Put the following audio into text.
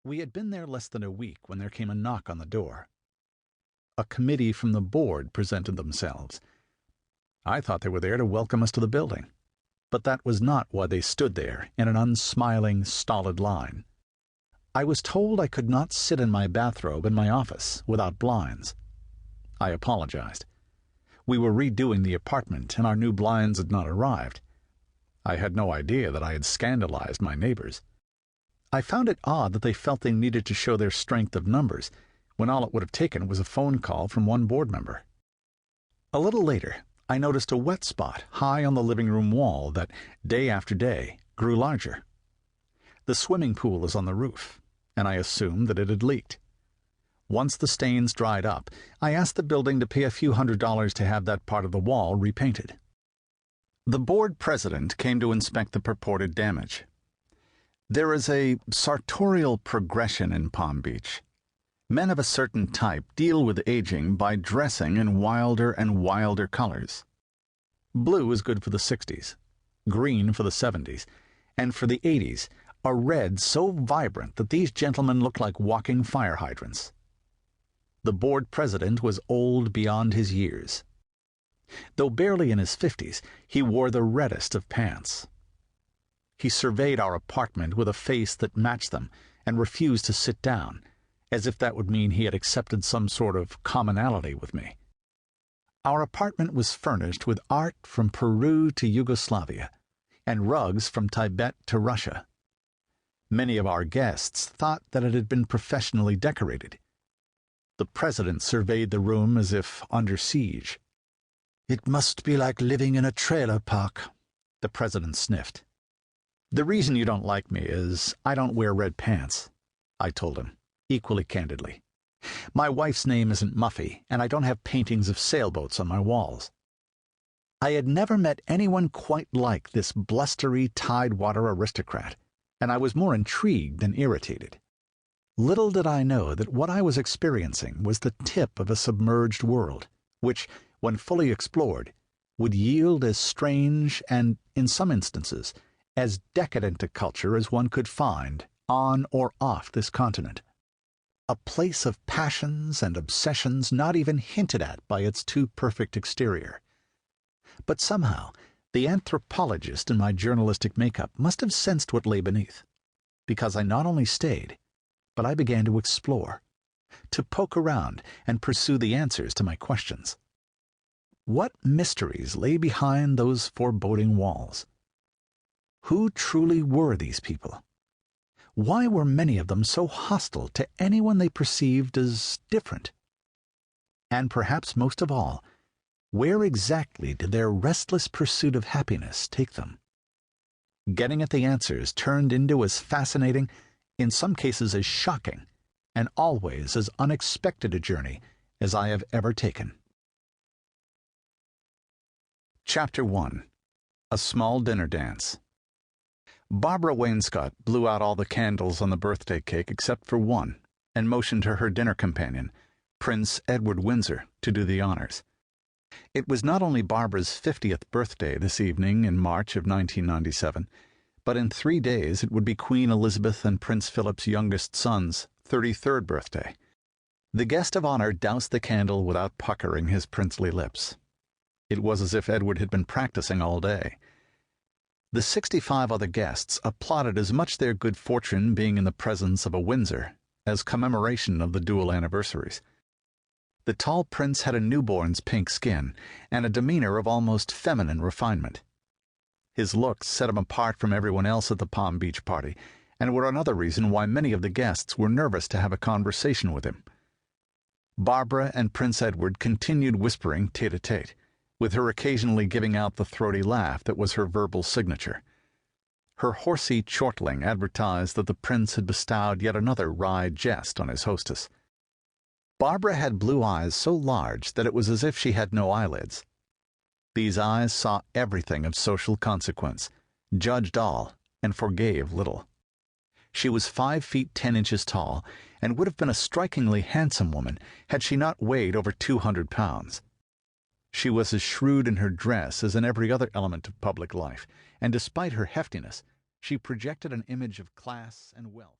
We had been there less than a week when there came a knock on the door. A committee from the board presented themselves. I thought they were there to welcome us to the building, but that was not why they stood there in an unsmiling, stolid line. I was told I could not sit in my bathrobe in my office without blinds. I apologized. We were redoing the apartment, and our new blinds had not arrived. I had no idea that I had scandalized my neighbors. I found it odd that they felt they needed to show their strength of numbers, when all it would have taken was a phone call from one board member. A little later, I noticed a wet spot high on the living room wall that, day after day, grew larger. The swimming pool is on the roof, and I assumed that it had leaked. Once the stains dried up, I asked the building to pay a few $100s to have that part of the wall repainted. The board president came to inspect the purported damage. There is a sartorial progression in Palm Beach. Men of a certain type deal with aging by dressing in wilder and wilder colors. Blue is good for the 60s, green for the 70s, and for the 80s, a red so vibrant that these gentlemen look like walking fire hydrants. The board president was old beyond his years. Though barely in his 50s, he wore the reddest of pants. He surveyed our apartment with a face that matched them and refused to sit down, as if that would mean he had accepted some sort of commonality with me. Our apartment was furnished with art from Peru to Yugoslavia, and rugs from Tibet to Russia. Many of our guests thought that it had been professionally decorated. The president surveyed the room as if under siege. "It must be like living in a trailer park," the president sniffed. "The reason you don't like me is I don't wear red pants," I told him, equally candidly. "My wife's name isn't Muffy, and I don't have paintings of sailboats on my walls." I had never met anyone quite like this blustery tidewater aristocrat, and I was more intrigued than irritated. Little did I know that what I was experiencing was the tip of a submerged world, which, when fully explored, would yield as strange and, in some instances, as decadent a culture as one could find on or off this continent. A place of passions and obsessions not even hinted at by its too perfect exterior. But somehow, the anthropologist in my journalistic makeup must have sensed what lay beneath, because I not only stayed, but I began to explore, to poke around and pursue the answers to my questions. What mysteries lay behind those foreboding walls? Who truly were these people? Why were many of them so hostile to anyone they perceived as different? And perhaps most of all, where exactly did their restless pursuit of happiness take them? Getting at the answers turned into as fascinating, in some cases as shocking, and always as unexpected a journey as I have ever taken. Chapter 1. A Small Dinner Dance. Barbara Wainscott blew out all the candles on the birthday cake except for one, and motioned to her dinner companion, Prince Edward Windsor, to do the honors. It was not only Barbara's 50th birthday this evening in March of 1997, but in 3 days it would be Queen Elizabeth and Prince Philip's youngest son's 33rd birthday. The guest of honor doused the candle without puckering his princely lips. It was as if Edward had been practicing all day. The 65 other guests applauded as much their good fortune being in the presence of a Windsor as commemoration of the dual anniversaries. The tall prince had a newborn's pink skin and a demeanor of almost feminine refinement. His looks set him apart from everyone else at the Palm Beach party, and were another reason why many of the guests were nervous to have a conversation with him. Barbara and Prince Edward continued whispering tete-a-tete, with her occasionally giving out the throaty laugh that was her verbal signature. Her horsey chortling advertised that the prince had bestowed yet another wry jest on his hostess. Barbara had blue eyes so large that it was as if she had no eyelids. These eyes saw everything of social consequence, judged all, and forgave little. She was 5 feet 10 inches tall, and would have been a strikingly handsome woman had she not weighed over 200 pounds. She was as shrewd in her dress as in every other element of public life, and despite her heftiness, she projected an image of class and wealth.